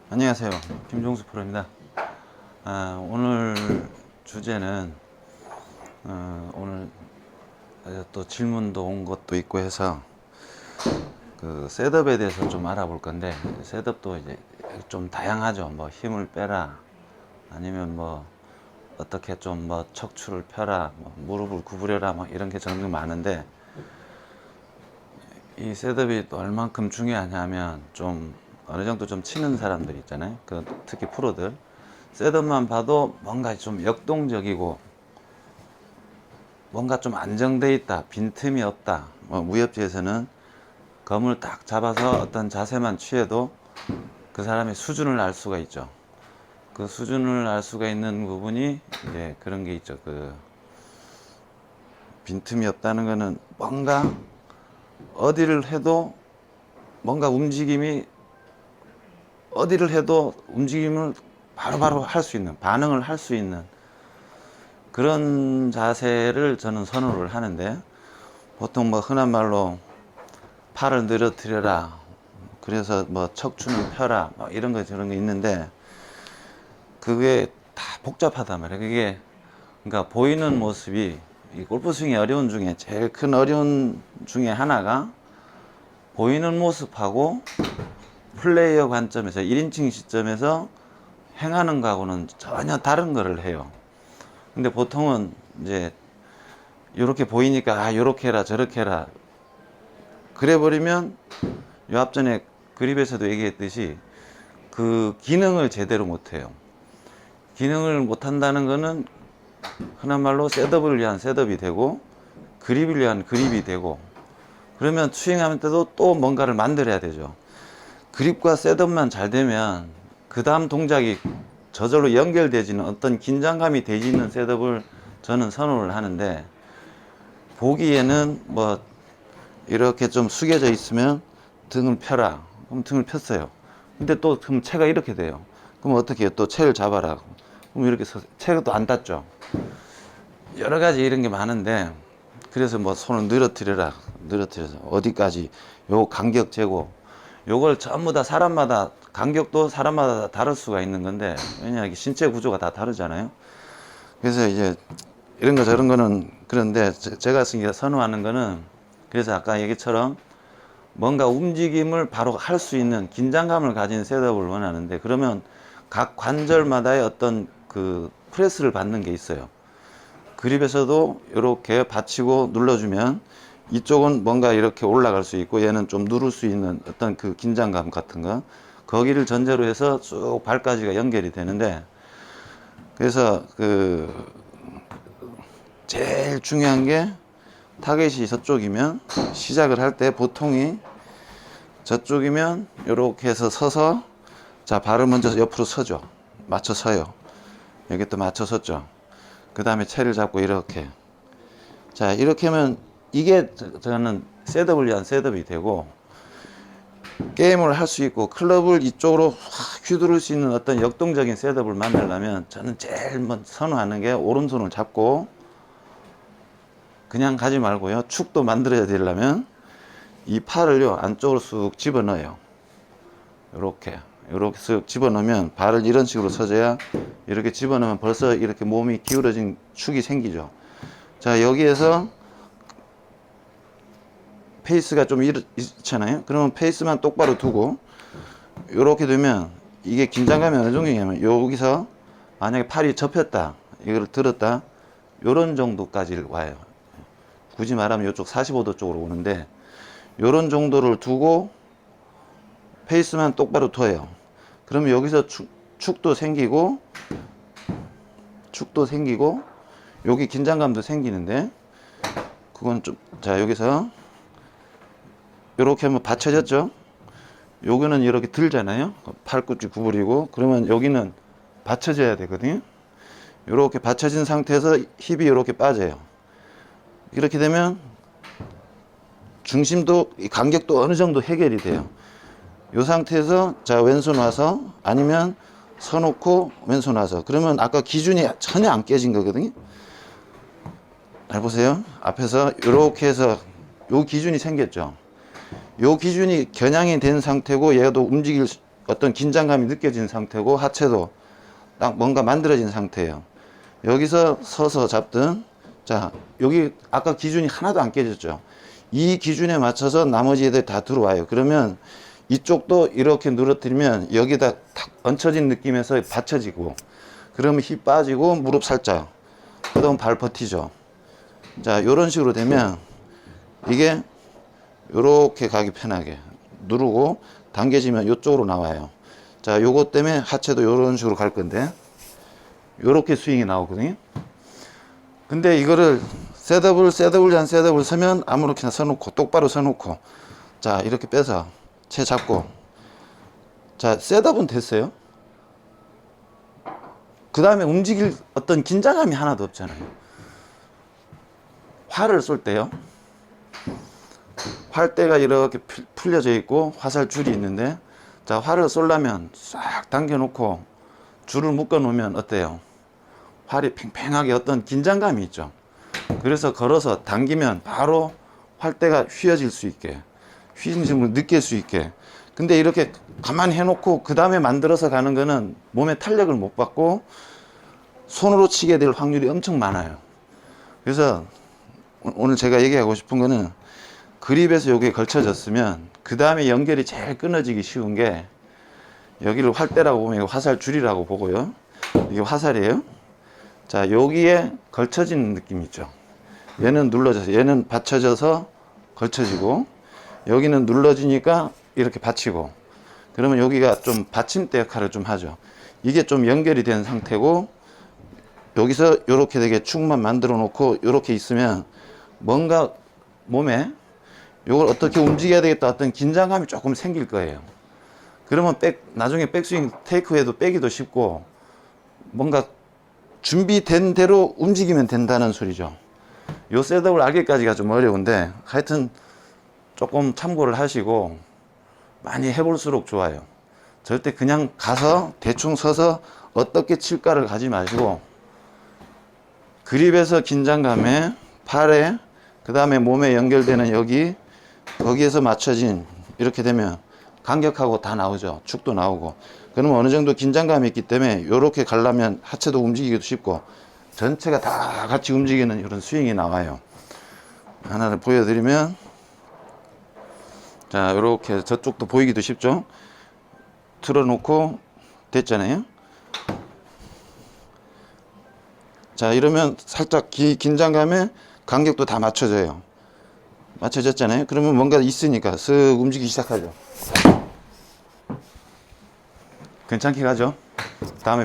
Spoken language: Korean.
안녕하세요. 김종수 프로입니다. 오늘 주제는 오늘 또 질문도 온 것도 있고 해서 그 셋업에 대해서 좀 알아볼 건데, 셋업도 이제 좀 다양하죠. 뭐 힘을 빼라, 아니면 뭐 어떻게 좀 뭐 척추를 펴라, 뭐 무릎을 구부려라, 막 이런 게 정말 많은데, 이 셋업이 또 얼만큼 중요하냐면, 좀 어느 정도 좀 치는 사람들 있잖아요. 특히 프로들 셋업만 봐도 뭔가 좀 역동적이고 뭔가 좀 안정돼 있다, 빈틈이 없다. 뭐 무협지에서는 검을 딱 잡아서 어떤 자세만 취해도 그 사람의 수준을 알 수가 있죠. 그 수준을 알 수가 있는 부분이 이제 그런 게 있죠. 그 빈틈이 없다는 거는 뭔가 어디를 해도 뭔가 움직임이 어디를 해도 움직임을 바로바로 할 수 있는, 반응을 할 수 있는 그런 자세를 저는 선호를 하는데, 보통 뭐 흔한 말로 팔을 늘어뜨려라, 그래서 뭐 척추는 펴라, 뭐 이런 거 저런 거 있는데, 그게 다 복잡하단 말이에요. 그게 그러니까 보이는 모습이, 이 골프 스윙의 어려운 중에 제일 큰 어려운 중에 하나가 보이는 모습하고 플레이어 관점에서 1인칭 시점에서 행하는 거하고는 전혀 다른 거를 해요. 근데 보통은 이제 이렇게 보이니까 이렇게 해라 저렇게 해라 그래 버리면, 요 앞전에 그립에서도 얘기했듯이 그 기능을 제대로 못 해요. 기능을 못 한다는 거는 흔한 말로 셋업을 위한 셋업이 되고 그립을 위한 그립이 되고, 그러면 스윙하면 때도 또 뭔가를 만들어야 되죠. 그립과 셋업만 잘 되면 그 다음 동작이 저절로 연결되지는, 어떤 긴장감이 되지는 셋업을 저는 선호를 하는데, 보기에는 뭐 이렇게 좀 숙여져 있으면 등을 펴라, 그럼 등을 폈어요. 근데 또 그럼 채가 이렇게 돼요. 그럼 어떻게 해요? 또 채를 잡아라, 그럼 이렇게 채가 또 안 닿죠. 여러 가지 이런 게 많은데, 그래서 뭐 손을 늘어뜨려서 어디까지, 요 간격 재고, 요걸 전부 다 사람마다, 간격도 사람마다 다 다를 수가 있는 건데, 왜냐, 이게 신체 구조가 다 다르잖아요. 그래서 이제 이런 거 저런 거는 그런데, 제가 선호하는 거는, 그래서 아까 얘기처럼 뭔가 움직임을 바로 할 수 있는 긴장감을 가진 셋업을 원하는데, 그러면 각 관절마다의 어떤 그 프레스를 받는 게 있어요. 그립에서도 이렇게 받치고 눌러주면 이쪽은 뭔가 이렇게 올라갈 수 있고, 얘는 좀 누를 수 있는 어떤 그 긴장감 같은 거, 거기를 전제로 해서 쭉 발까지가 연결이 되는데, 그래서 그 제일 중요한 게, 타겟이 저쪽이면 시작을 할 때 보통이 저쪽이면 이렇게 해서 서서, 자 발을 먼저 옆으로 서죠. 맞춰 서요. 여기 또 맞춰 섰죠. 그 다음에 채를 잡고 이렇게, 자 이렇게 하면 이게 저는 셋업을 위한 셋업이 되고, 게임을 할 수 있고 클럽을 이쪽으로 확 휘두를 수 있는 어떤 역동적인 셋업을 만들려면, 저는 제일 먼저 선호하는 게 오른손을 잡고 그냥 가지 말고요, 축도 만들어야 되려면 이 팔을요 안쪽으로 쑥 집어넣어요. 이렇게 쓱 집어넣으면, 발을 이런 식으로 서줘야, 이렇게 집어넣으면 벌써 이렇게 몸이 기울어진 축이 생기죠. 자 여기에서 페이스가 좀 있잖아요. 그러면 페이스만 똑바로 두고 이렇게 되면, 이게 긴장감이 어느 정도냐면, 여기서 만약에 팔이 접혔다, 이걸 들었다, 요런 정도까지 와요. 굳이 말하면 이쪽 45도 쪽으로 오는데, 요런 정도를 두고 페이스만 똑바로 둬요. 그러면 여기서 축도 생기고 여기 긴장감도 생기는데, 그건 좀, 자 여기서 이렇게 하면 받쳐졌죠. 여기는 이렇게 들잖아요. 팔꿈치 구부리고, 그러면 여기는 받쳐져야 되거든요. 이렇게 받쳐진 상태에서 힙이 이렇게 빠져요. 이렇게 되면 중심도, 간격도 어느 정도 해결이 돼요. 이 상태에서 자 왼손 와서, 아니면 서놓고 왼손 와서, 그러면 아까 기준이 전혀 안 깨진 거거든요. 잘 보세요. 앞에서 이렇게 해서 요 기준이 생겼죠. 요 기준이 겨냥이 된 상태고, 얘도 움직일 어떤 긴장감이 느껴진 상태고 하체도 딱 뭔가 만들어진 상태예요. 여기서 서서 잡든, 자, 여기 아까 기준이 하나도 안 깨졌죠. 이 기준에 맞춰서 나머지 애들 다 들어와요. 그러면 이쪽도 이렇게 누러뜨리면 여기다 탁 얹혀진 느낌에서 받쳐지고, 그러면 힙 빠지고 무릎 살짝, 그다음 발 버티죠. 자, 요런 식으로 되면 이게 요렇게 가기 편하게 누르고 당겨지면 이쪽으로 나와요. 자, 요것 때문에 하체도 요런 식으로 갈 건데 요렇게 스윙이 나오거든요. 근데 이거를 셋업을 서면 아무렇게나 서놓고 똑바로 서놓고, 자, 이렇게 빼서 채 잡고, 자, 셋업은 됐어요. 그 다음에 움직일 어떤 긴장감이 하나도 없잖아요. 활을 쏠 때요, 활대가 이렇게 풀려져 있고 화살 줄이 있는데, 자, 활을 쏠려면 싹 당겨 놓고 줄을 묶어 놓으면 어때요? 활이 팽팽하게 어떤 긴장감이 있죠. 그래서 걸어서 당기면 바로 활대가 휘어질 수 있게, 휘어짐을 느낄 수 있게. 근데 이렇게 가만히 해놓고 그 다음에 만들어서 가는 거는 몸에 탄력을 못 받고 손으로 치게 될 확률이 엄청 많아요. 그래서 오늘 제가 얘기하고 싶은 거는, 그립에서 여기에 걸쳐졌으면 그 다음에 연결이 제일 끊어지기 쉬운 게, 여기를 활대라고 보면 이거 화살 줄이라고 보고요, 이게 화살이에요. 자, 여기에 걸쳐지는 느낌 있죠. 얘는 눌러져서, 얘는 받쳐져서 걸쳐지고, 여기는 눌러지니까 이렇게 받치고, 그러면 여기가 좀 받침대 역할을 좀 하죠. 이게 좀 연결이 된 상태고, 여기서 이렇게 되게 축만 만들어 놓고 이렇게 있으면 뭔가 몸에 이걸 어떻게 움직여야 되겠다 어떤 긴장감이 조금 생길 거예요. 그러면 나중에 백스윙 테이크해도 빼기도 쉽고, 뭔가 준비된 대로 움직이면 된다는 소리죠. 요 셋업을 알기까지가 좀 어려운데, 하여튼 조금 참고를 하시고 많이 해볼수록 좋아요. 절대 그냥 가서 대충 서서 어떻게 칠까를 가지 마시고, 그립에서 긴장감에, 팔에, 그 다음에 몸에 연결되는 여기, 거기에서 맞춰진, 이렇게 되면 간격하고 다 나오죠. 축도 나오고. 그러면 어느 정도 긴장감이 있기 때문에 이렇게 가려면 하체도 움직이기도 쉽고 전체가 다 같이 움직이는 이런 스윙이 나와요. 하나를 보여드리면, 자, 이렇게 저쪽도 보이기도 쉽죠. 틀어놓고 됐잖아요. 자, 이러면 살짝 긴장감에 간격도 다 맞춰져요. 맞춰졌잖아요. 그러면 뭔가 있으니까 쓱 움직이기 시작하죠. 괜찮게 가죠. 다음에